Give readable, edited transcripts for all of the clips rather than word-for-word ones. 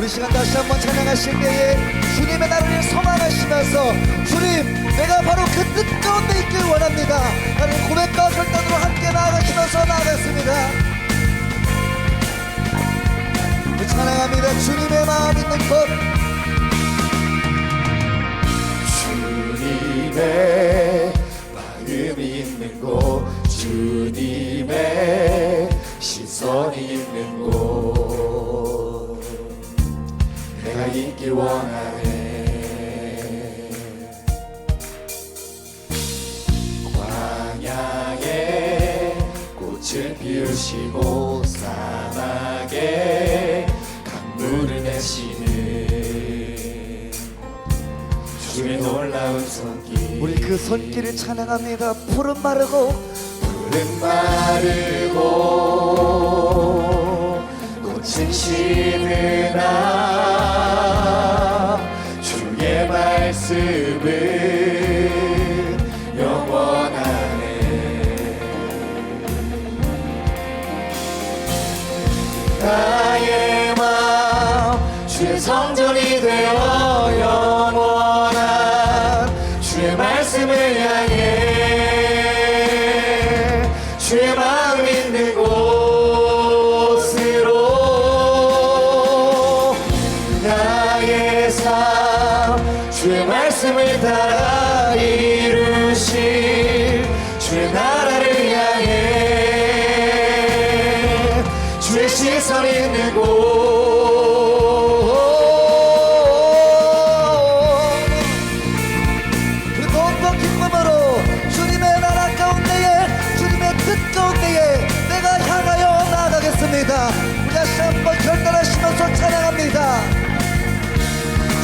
우리 시간 다시 한번 찬양하실 때에 주님의 나라를 소망하시면서 주님, 내가 바로 그 뜻 가운데 있길 원합니다 라는 고백과 결단으로 함께 나아가시면서 나아갔습니다. 찬양합니다. 주님의 마음 있는 곳, 주님의 마음 있는 곳, 주님의 시선이 있는 곳, 내가 있기 원하네. 광야에 꽃을 피우시고 사막에 강물을 내시는 주의 놀라운 손길, 우리 그 손길을 찬양합니다. 푸른 마르고 푸른 마르고 꽃은 시드나 주의 말씀은 영원하네. 나의 마음 주의 성전이 되어 영원한 주의 말씀을 향해 주의 마음 있는 곳으로 나의 삶 주의 말씀을 따라 이루실 주의 나라를 향해 주의 시선 있는 곳, 그리고 온통 기쁨으로 주님의 나라 가운데에 주님의 뜻 가운데에 내가 향하여 나아가겠습니다. 우리 다시 한번 결단하시면서 찬양합니다.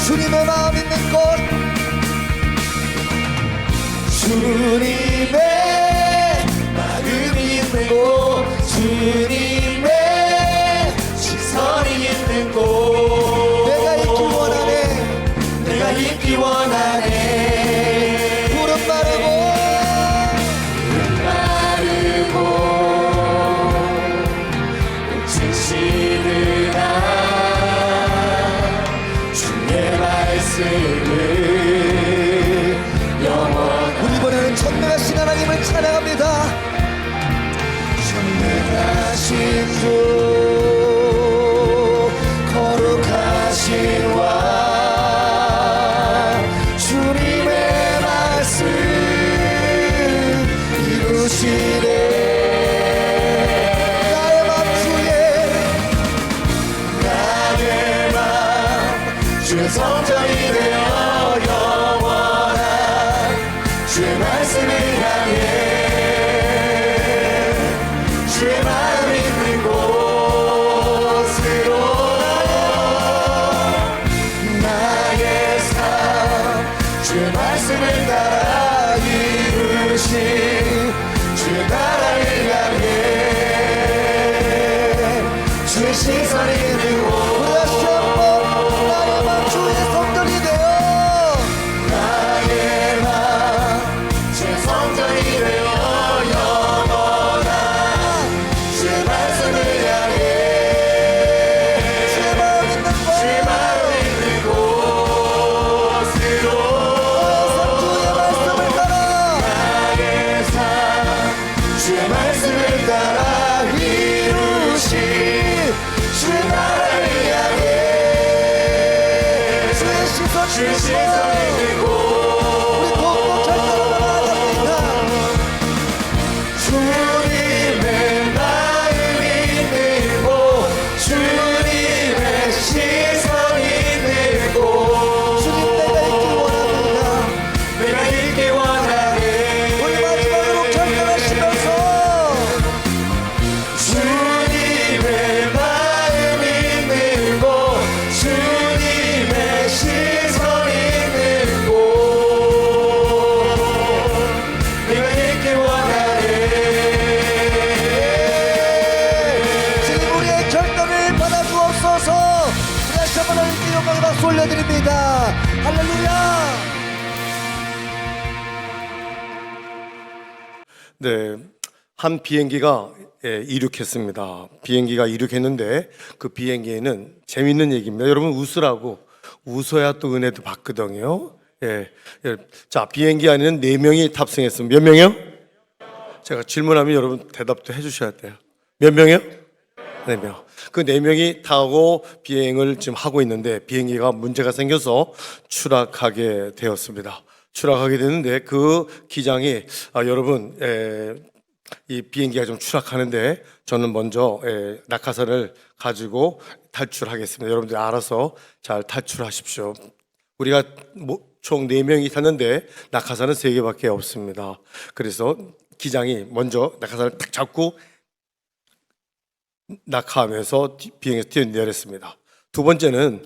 주님의 마음 있는 곳, 주님의 마음이 있는 곳, 주님의 시선이 있는 곳, 내가 있기 원하네. 내가 있기 원하네. 푸른 마르고 꽃은 시드나 주의 말씀을 영원한 우리 이번에는 전능하신 하나님을 찬양합니다. 전능하신 주 거룩하신 왕 주님의 말씀 이루시네. 나의 맘 주에 나의 맘 주의 성전이 되어 영원한 주의 말씀을 향해 주의 마음 있는 곳으로 나의 삶 주의 말씀을 따라 이루신 주의 나라를 향해 주의 시선이 있는 곳, 다시 한번 나의 맘 주의 성전이 되어 나의 맘 주의 성전이 되어 영원한 주의 말씀을 향해 주의 마음 있는 곳, 주의 마음 있는 곳으로 주의 말씀을 따라 나의 삶 주의 말씀을 따라 이루신 주의 나라를 향해 주의 시선 주의 시선이 있는 곳, 우리 꼭꼭 결단하며 나아갑니다. 주님의 마음이 있는 곳, 주님의 시선이 있는 곳, 주님, 내가 있길 내가 있기 원합니다. 원하네. 우리 마지막으로 결단하시면서 주님의 마음이 있는 곳, 주님의 시선이 있는 곳, 내가 있기 원하네. 주님, 우리의 결단을 받아주옵소서. 우리 다시 한번 하나님께 영광의 박수 올려드립니다. 할렐루야. 네, 한 비행기가 이륙했습니다. 비행기가 이륙했는데 그 비행기에는 재밌는 얘기입니다. 여러분 웃으라고 웃어야 또 은혜도 받거든요. 자, 비행기 안에는 4명이 탑승했습니다. 몇 명이요? 제가 질문하면 여러분 대답도 해주셔야 돼요. 몇 명이요? 4명. 그 4명이 타고 비행을 지금 하고 있는데 비행기가 문제가 생겨서 추락하게 되었습니다. 추락하게 되는데 그 기장이 여러분 이 비행기가 좀 추락하는데 저는 먼저 낙하산을 가지고 탈출하겠습니다. 여러분들 알아서 잘 탈출하십시오. 우리가 총 4명이 탔는데 낙하산은 3개밖에 없습니다. 그래서 기장이 먼저 낙하산을 딱 잡고 낙하하면서 비행에서 뛰어내렸습니다. 두 번째는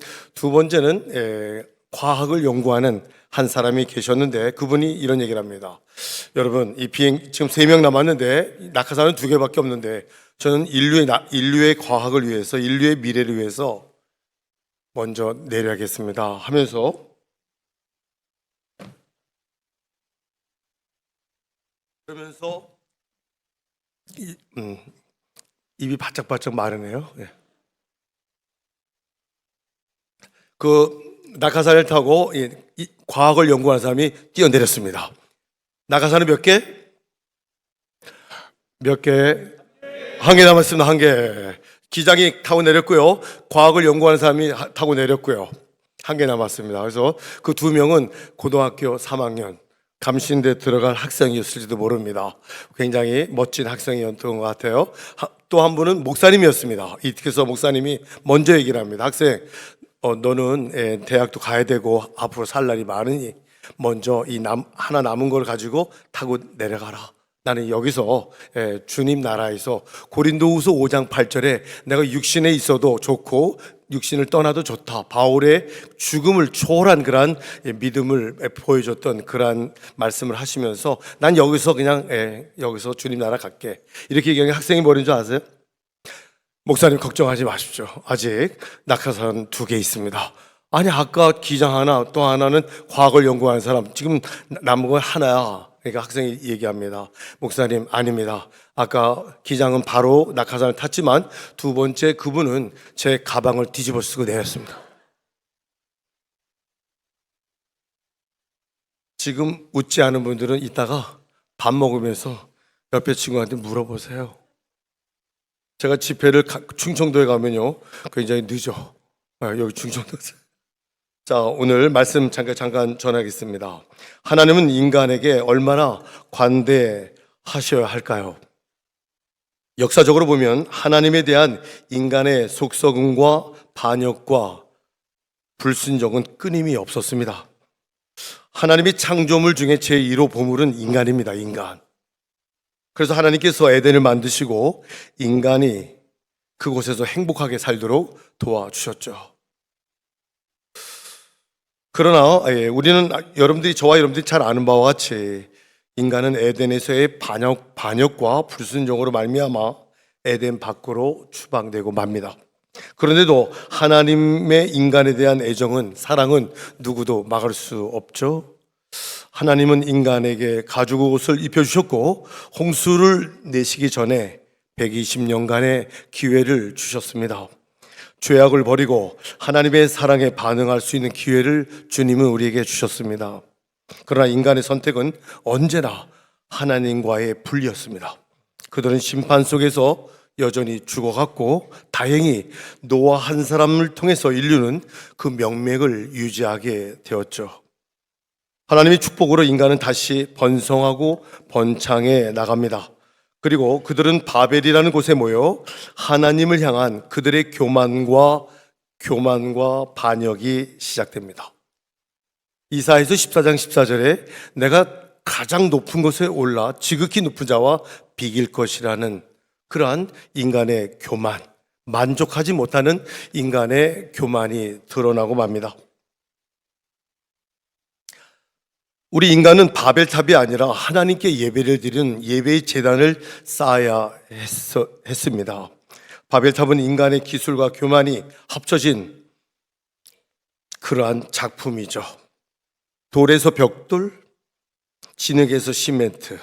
과학을 연구하는 한 사람이 계셨는데 그분이 이런 얘기를 합니다. 여러분, 이 비행 지금 3명 남았는데 낙하산은 2개밖에 없는데 저는 인류의 과학을 위해서, 인류의 미래를 위해서 먼저 내려야겠습니다 하면서 그러면서 입이 바짝바짝 마르네요. 그 낙하산을 타고 이 과학을 연구하는 사람이 뛰어내렸습니다. 낙하산은 몇 개? 몇 개? 1개 남았습니다. 1개. 기장이 타고 내렸고요. 과학을 연구하는 사람이 타고 내렸고요. 1개 남았습니다. 그래서 그 2명은 고등학교 3학년 감신대 들어갈 학생이었을지도 모릅니다. 굉장히 멋진 학생이었던 것 같아요. 또 한 분은 목사님이었습니다. 이티케서 목사님이 먼저 얘기를 합니다. 학생, 너는 대학도 가야 되고 앞으로 살 날이 많으니 먼저 하나 남은 걸 가지고 타고 내려가라. 나는 여기서 주님 나라에서 고린도후서 5장 8절에 내가 육신에 있어도 좋고 육신을 떠나도 좋다. 바울의 죽음을 초월한 그러한 믿음을 보여줬던 그러한 말씀을 하시면서 난 여기서 그냥 여기서 주님 나라 갈게. 이렇게 얘기하는 학생이 뭐라는 줄 아세요? 목사님 걱정하지 마십시오. 아직 낙하산 2개 있습니다. 아니 아까 기장 하나 또 하나는 과학을 연구하는 사람 지금 남은 건 하나야. 그러니까 학생이 얘기합니다. 목사님 아닙니다. 아까 기장은 바로 낙하산을 탔지만 2번째 그분은 제 가방을 뒤집어 쓰고 내렸습니다. 지금 웃지 않은 분들은 이따가 밥 먹으면서 옆에 친구한테 물어보세요. 제가 집회를 충청도에 가면요 굉장히 늦어. 여기 충청도에서. 자, 오늘 말씀 잠깐 전하겠습니다. 하나님은 인간에게 얼마나 관대하셔야 할까요? 역사적으로 보면 하나님에 대한 인간의 속썩음과 반역과 불순종은 끊임이 없었습니다. 하나님이 창조물 중에 제1호 보물은 인간입니다. 인간. 그래서 하나님께서 에덴을 만드시고 인간이 그곳에서 행복하게 살도록 도와주셨죠. 그러나 우리는 저와 여러분들이 잘 아는 바와 같이 인간은 에덴에서의 반역과 불순종으로 말미암아 에덴 밖으로 추방되고 맙니다. 그런데도 하나님의 인간에 대한 애정은, 사랑은 누구도 막을 수 없죠. 하나님은 인간에게 가죽 옷을 입혀주셨고 홍수를 내시기 전에 120년간의 기회를 주셨습니다. 죄악을 버리고 하나님의 사랑에 반응할 수 있는 기회를 주님은 우리에게 주셨습니다. 그러나 인간의 선택은 언제나 하나님과의 분리였습니다. 그들은 심판 속에서 여전히 죽어갔고 다행히 노아 한 사람을 통해서 인류는 그 명맥을 유지하게 되었죠. 하나님의 축복으로 인간은 다시 번성하고 번창해 나갑니다. 그리고 그들은 바벨이라는 곳에 모여 하나님을 향한 그들의 교만과 반역이 시작됩니다. 이사야서 14장 14절에 내가 가장 높은 곳에 올라 지극히 높은 자와 비길 것이라는 그러한 인간의 교만, 만족하지 못하는 인간의 교만이 드러나고 맙니다. 우리 인간은 바벨탑이 아니라 하나님께 예배를 드리는 예배의 제단을 쌓아야 했습니다. 바벨탑은 인간의 기술과 교만이 합쳐진 그러한 작품이죠. 돌에서 벽돌, 진흙에서 시멘트,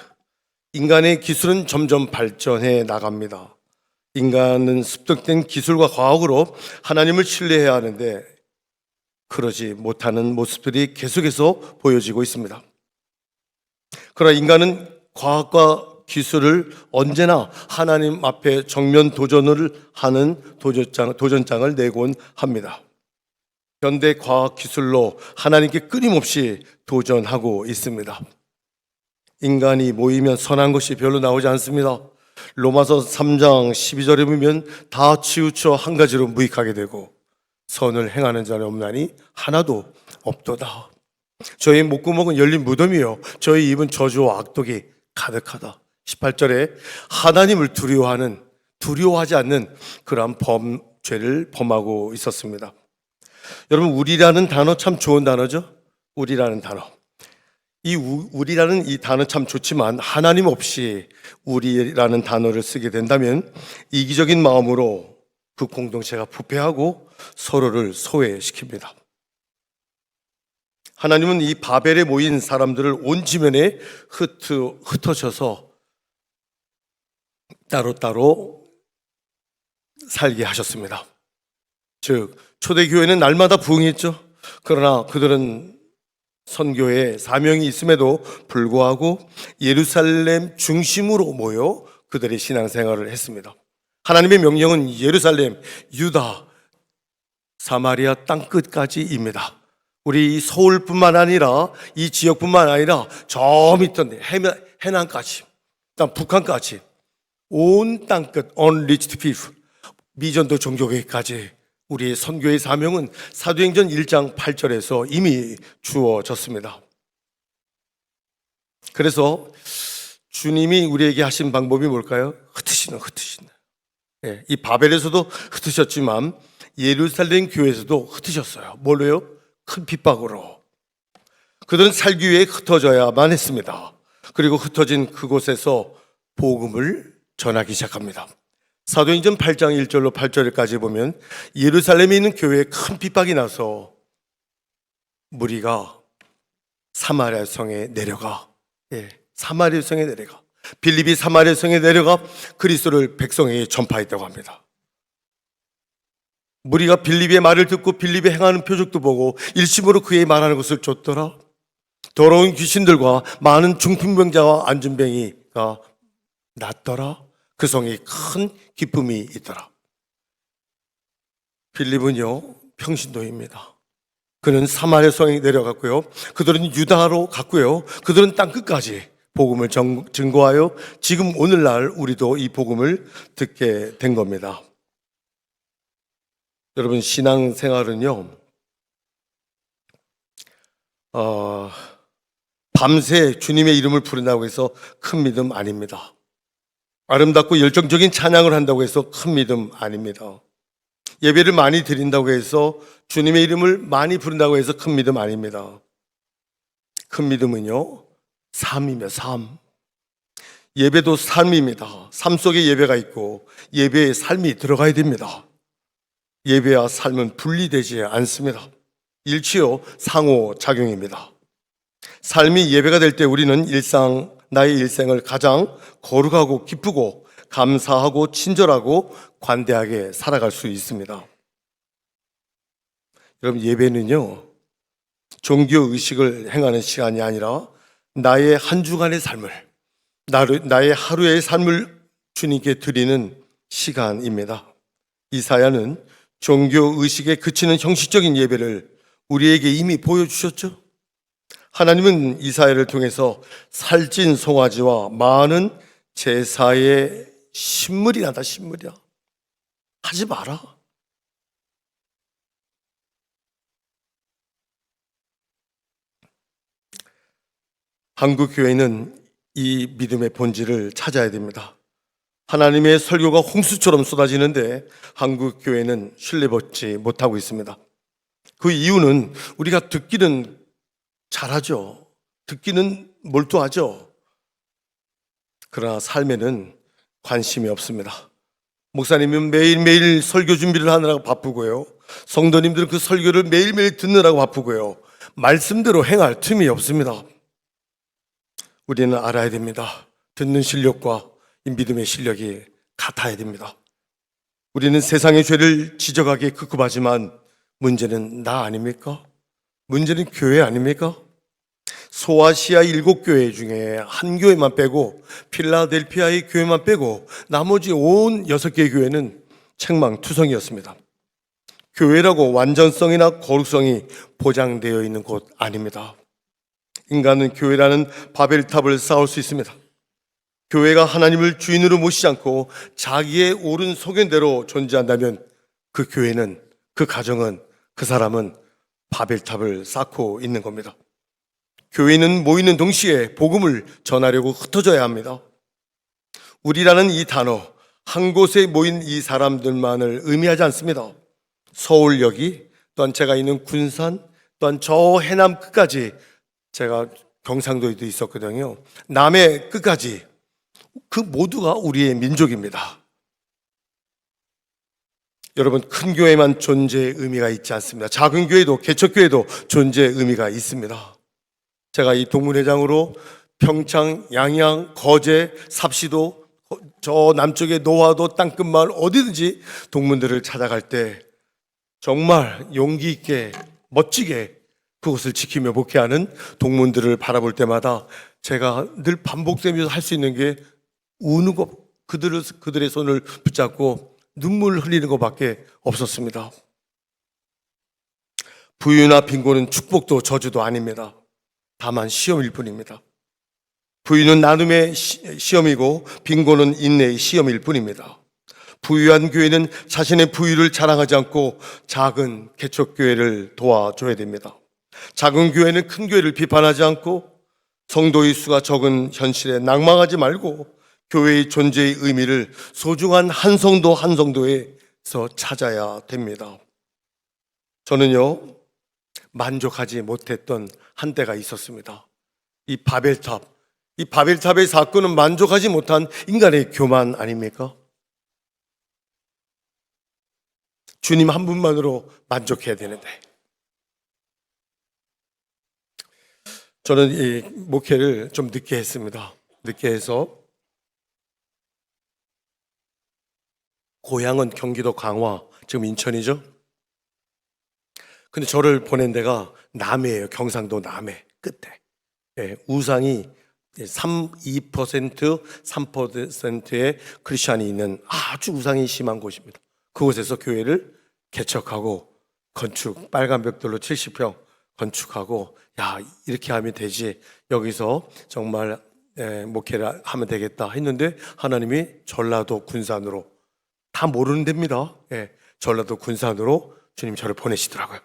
인간의 기술은 점점 발전해 나갑니다. 인간은 습득된 기술과 과학으로 하나님을 신뢰해야 하는데 그러지 못하는 모습들이 계속해서 보여지고 있습니다. 그러나 인간은 과학과 기술을 언제나 하나님 앞에 정면 도전을 하는 도전장을 내곤 합니다. 현대 과학 기술로 하나님께 끊임없이 도전하고 있습니다. 인간이 모이면 선한 것이 별로 나오지 않습니다. 로마서 3장 12절에 보면 다 치우쳐 한 가지로 무익하게 되고 선을 행하는 자는 없나니 하나도 없도다. 저희 목구멍은 열린 무덤이요 저희 입은 저주와 악독이 가득하다. 18절에 하나님을 두려워하지 않는 그러한 죄를 범하고 있었습니다. 여러분, 우리라는 단어 참 좋은 단어죠? 우리라는 단어. 우리라는 이 단어 참 좋지만 하나님 없이 우리라는 단어를 쓰게 된다면 이기적인 마음으로 그 공동체가 부패하고 서로를 소외시킵니다. 하나님은 이 바벨에 모인 사람들을 온 지면에 흩어져서 따로따로 살게 하셨습니다. 즉 초대교회는 날마다 부흥했죠. 그러나 그들은 선교의 사명이 있음에도 불구하고 예루살렘 중심으로 모여 그들의 신앙생활을 했습니다. 하나님의 명령은 예루살렘, 유다, 사마리아 땅끝까지입니다. 우리 서울뿐만 아니라 이 지역뿐만 아니라 저 밑에 해남까지, 북한까지 온 땅끝 unreached people, 미전도 종교계까지 우리의 선교의 사명은 사도행전 1장 8절에서 이미 주어졌습니다. 그래서 주님이 우리에게 하신 방법이 뭘까요? 흩으시는. 예, 이 바벨에서도 흩으셨지만 예루살렘 교회에서도 흩으셨어요. 뭘로요? 큰 핍박으로. 그들은 살기 위해 흩어져야만 했습니다. 그리고 흩어진 그곳에서 복음을 전하기 시작합니다. 사도행전 8장 1절로 8절까지 보면 예루살렘에 있는 교회에 큰 핍박이 나서 무리가 사마리아 성에 내려가, 빌립이 사마리아 성에 내려가 그리스도를 백성에게 전파했다고 합니다. 무리가 빌립의 말을 듣고 빌립이 행하는 표적도 보고 일심으로 그의 말하는 것을 쫓더라. 더러운 귀신들과 많은 중풍병자와 안진뱅이가 낫더라. 그 성에 큰 기쁨이 있더라. 빌립은요 평신도입니다. 그는 사마리아 성에 내려갔고요, 그들은 유다로 갔고요, 그들은 땅끝까지 복음을 증거하여 지금 오늘날 우리도 이 복음을 듣게 된 겁니다. 여러분, 신앙생활은요 밤새 주님의 이름을 부른다고 해서 큰 믿음 아닙니다. 아름답고 열정적인 찬양을 한다고 해서 큰 믿음 아닙니다. 예배를 많이 드린다고 해서 주님의 이름을 많이 부른다고 해서 큰 믿음 아닙니다. 큰 믿음은요 삶이며 삶. 예배도 삶입니다. 삶 속에 예배가 있고 예배에 삶이 들어가야 됩니다. 예배와 삶은 분리되지 않습니다. 일치요 상호작용입니다. 삶이 예배가 될 때 우리는 나의 일생을 가장 거룩하고 기쁘고 감사하고 친절하고 관대하게 살아갈 수 있습니다. 여러분, 예배는요 종교의식을 행하는 시간이 아니라 나의 한 주간의 삶을, 나의 하루의 삶을 주님께 드리는 시간입니다. 이사야는 종교의식에 그치는 형식적인 예배를 우리에게 이미 보여주셨죠. 하나님은 이사야를 통해서 살찐 송아지와 많은 제사의 신물이 나다. 신물이야. 하지 마라. 한국 교회는 이 믿음의 본질을 찾아야 됩니다. 하나님의 설교가 홍수처럼 쏟아지는데 한국 교회는 신뢰받지 못하고 있습니다. 그 이유는 우리가 듣기는 잘하죠. 듣기는 몰두하죠. 그러나 삶에는 관심이 없습니다. 목사님은 매일매일 설교 준비를 하느라고 바쁘고요, 성도님들은 그 설교를 매일매일 듣느라고 바쁘고요, 말씀대로 행할 틈이 없습니다. 우리는 알아야 됩니다. 듣는 실력과 이 믿음의 실력이 같아야 됩니다. 우리는 세상의 죄를 지적하기에 급급하지만 문제는 나 아닙니까? 문제는 교회 아닙니까? 소아시아 7교회 중에 한 교회만 빼고 필라델피아의 교회만 빼고 나머지 온 6개의 교회는 책망투성이었습니다. 교회라고 완전성이나 거룩성이 보장되어 있는 곳 아닙니다. 인간은 교회라는 바벨탑을 쌓을 수 있습니다. 교회가 하나님을 주인으로 모시지 않고 자기의 옳은 소견대로 존재한다면 그 교회는, 그 가정은, 그 사람은 바벨탑을 쌓고 있는 겁니다. 교회는 모이는 동시에 복음을 전하려고 흩어져야 합니다. 우리라는 이 단어, 한 곳에 모인 이 사람들만을 의미하지 않습니다. 서울역이, 또한 제가 있는 군산, 또한 저 해남 끝까지, 제가 경상도에도 있었거든요. 남해 끝까지 그 모두가 우리의 민족입니다. 여러분, 큰 교회만 존재의 의미가 있지 않습니다. 작은 교회도, 개척교회도 존재의 의미가 있습니다. 제가 이 동문회장으로 평창, 양양, 거제, 삽시도, 저 남쪽의 노화도, 땅끝마을 어디든지 동문들을 찾아갈 때 정말 용기 있게 멋지게 그곳을 지키며 목회하는 동문들을 바라볼 때마다 제가 늘 반복되면서 할 수 있는 게 우는 것, 그들의 손을 붙잡고 눈물 흘리는 것밖에 없었습니다. 부유나 빈곤은 축복도 저주도 아닙니다. 다만 시험일 뿐입니다. 부유는 나눔의 시험이고 빈곤은 인내의 시험일 뿐입니다. 부유한 교회는 자신의 부유를 자랑하지 않고 작은 개척교회를 도와줘야 됩니다. 작은 교회는 큰 교회를 비판하지 않고 성도의 수가 적은 현실에 낭망하지 말고 교회의 존재의 의미를 소중한 한 성도 한 성도에서 찾아야 됩니다. 저는요, 만족하지 못했던 한때가 있었습니다. 이 바벨탑의 사건은 만족하지 못한 인간의 교만 아닙니까? 주님 한 분만으로 만족해야 되는데, 저는 이 목회를 좀 늦게 했습니다. 늦게 해서 고향은 경기도 강화, 지금 인천이죠. 근데 저를 보낸 데가 남해예요. 경상도 남해 끝에. 예, 우상이 2%, 3%의 크리스찬이 있는 아주 우상이 심한 곳입니다. 그곳에서 교회를 개척하고 건축, 빨간 벽돌로 70평 건축하고, 야, 이렇게 하면 되지, 여기서 정말 목회를 하면 되겠다 했는데 하나님이 전라도 군산으로, 다 모르는 데입니다. 예, 전라도 군산으로 주님 저를 보내시더라고요.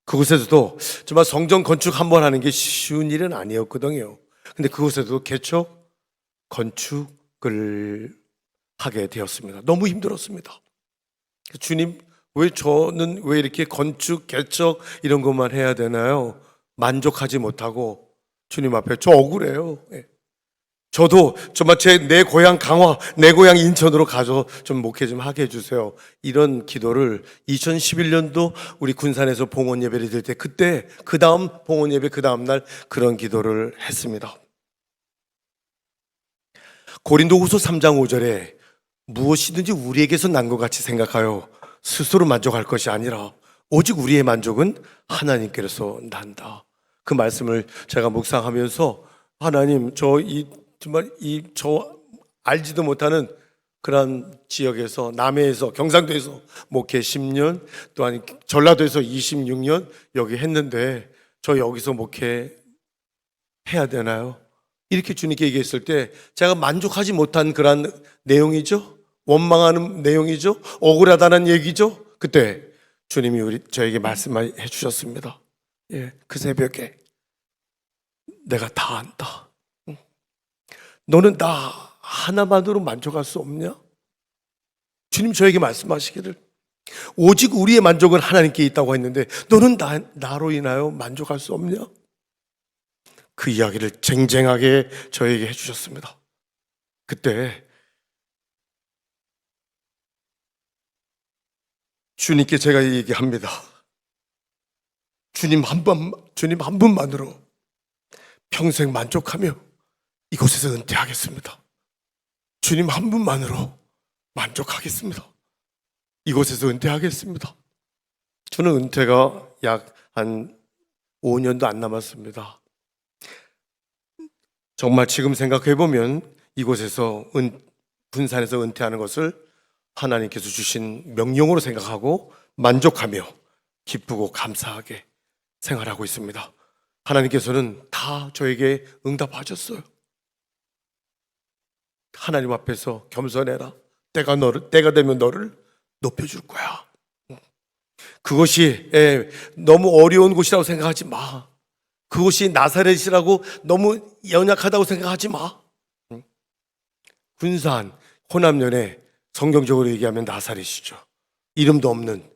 그곳에서도 정말 성전 건축 한 번 하는 게 쉬운 일은 아니었거든요. 근데 그곳에도 개척 건축을 하게 되었습니다. 너무 힘들었습니다. 주님, 저는 왜 이렇게 건축, 개척 이런 것만 해야 되나요? 만족하지 못하고 주님 앞에 저 억울해요. 예. 저도 정말 내 고향 강화, 내 고향 인천으로 가서 좀 목회 좀 하게 해주세요. 이런 기도를 2011년도 우리 군산에서 봉헌 예배를 드릴 때, 그때 그 다음 봉헌 예배 그 다음 날 그런 기도를 했습니다. 고린도후서 3장 5절에 무엇이든지 우리에게서 난 것 같이 생각하여 스스로 만족할 것이 아니라 오직 우리의 만족은 하나님께로서 난다. 그 말씀을 제가 묵상하면서, 하나님, 저 알지도 못하는 그런 지역에서, 남해에서, 경상도에서 목회 10년, 또한 전라도에서 26년 여기 했는데 저 여기서 목회 해야 되나요? 이렇게 주님께 얘기했을 때 제가 만족하지 못한 그런 내용이죠. 원망하는 내용이죠. 억울하다는 얘기죠. 그때 주님이 저에게 말씀해 주셨습니다. 예, 그 새벽에 내가 다 안다. 너는 나 하나만으로 만족할 수 없냐? 주님 저에게 말씀하시기를 오직 우리의 만족은 하나님께 있다고 했는데 너는 나로 인하여 만족할 수 없냐? 그 이야기를 쟁쟁하게 저에게 해주셨습니다. 그때 주님께 제가 얘기합니다. 주님 한 분만으로 평생 만족하며 이곳에서 은퇴하겠습니다. 주님 한 분만으로 만족하겠습니다. 이곳에서 은퇴하겠습니다. 저는 은퇴가 약 한 5년도 안 남았습니다. 정말 지금 생각해보면 이곳에서 군산에서 은퇴하는 것을 하나님께서 주신 명령으로 생각하고 만족하며 기쁘고 감사하게 생활하고 있습니다. 하나님께서는 다 저에게 응답하셨어요. 하나님 앞에서 겸손해라. 때가 되면 너를 높여줄 거야. 그것이 너무 어려운 곳이라고 생각하지 마. 그것이 나사렛이라고 너무 연약하다고 생각하지 마. 군산, 호남연에 성경적으로 얘기하면 나사렛이죠. 이름도 없는,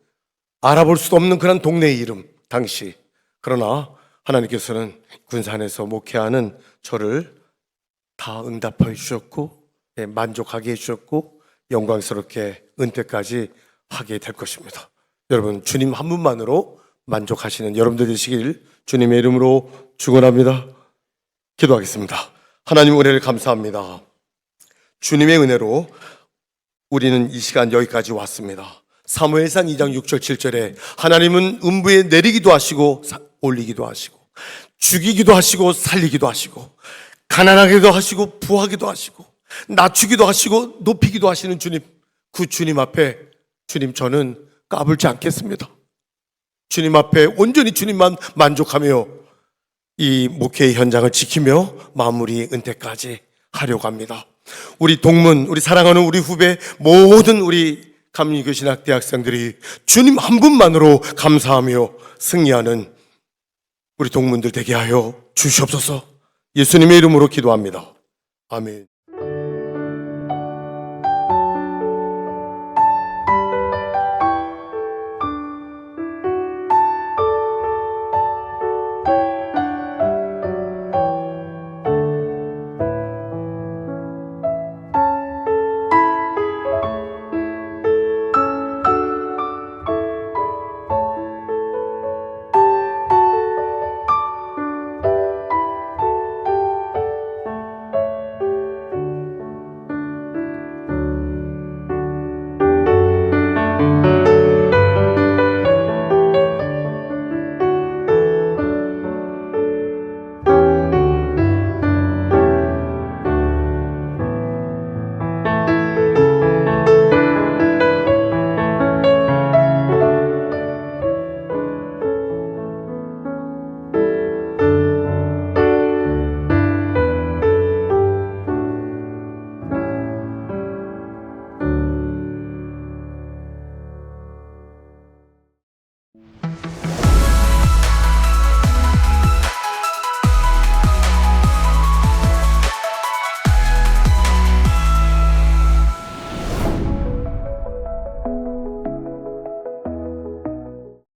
알아볼 수도 없는 그런 동네의 이름, 당시. 그러나 하나님께서는 군산에서 목회하는 저를 다 응답해 주셨고, 만족하게 해주셨고, 영광스럽게 은퇴까지 하게 될 것입니다. 여러분, 주님 한 분만으로 만족하시는 여러분들 되시길 주님의 이름으로 축원합니다. 기도하겠습니다. 하나님 은혜를 감사합니다. 주님의 은혜로 우리는 이 시간 여기까지 왔습니다. 사무엘상 2장 6절 7절에 하나님은 음부에 내리기도 하시고 올리기도 하시고 죽이기도 하시고 살리기도 하시고 가난하게도 하시고 부하기도 하시고 낮추기도 하시고 높이기도 하시는 주님, 그 주님 앞에 주님 저는 까불지 않겠습니다. 주님 앞에 온전히 주님만 만족하며 이 목회의 현장을 지키며 마무리 은퇴까지 하려고 합니다. 우리 동문, 우리 사랑하는 우리 후배 모든 우리 감리교신학 대학생들이 주님 한 분만으로 감사하며 승리하는 우리 동문들 되게 하여 주시옵소서. 예수님의 이름으로 기도합니다. 아멘.